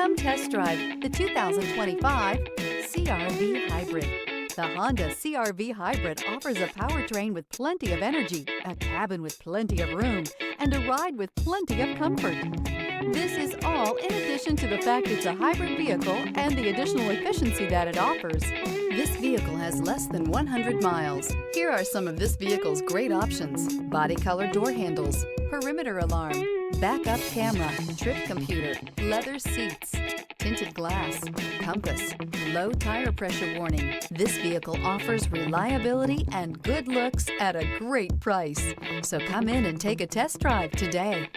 Come test drive the 2025 CR-V Hybrid. The Honda CR-V Hybrid offers a powertrain with plenty of energy, a cabin with plenty of room, and a ride with plenty of comfort. This is all in addition to the fact it's a hybrid vehicle and the additional efficiency that it offers. This vehicle has less than 100 miles. Here are some of this vehicle's great options: body color door handles, perimeter alarm, backup camera, trip computer, leather seats, tinted glass, compass, low tire pressure warning. This vehicle offers reliability and good looks at a great price. So come in and take a test drive today.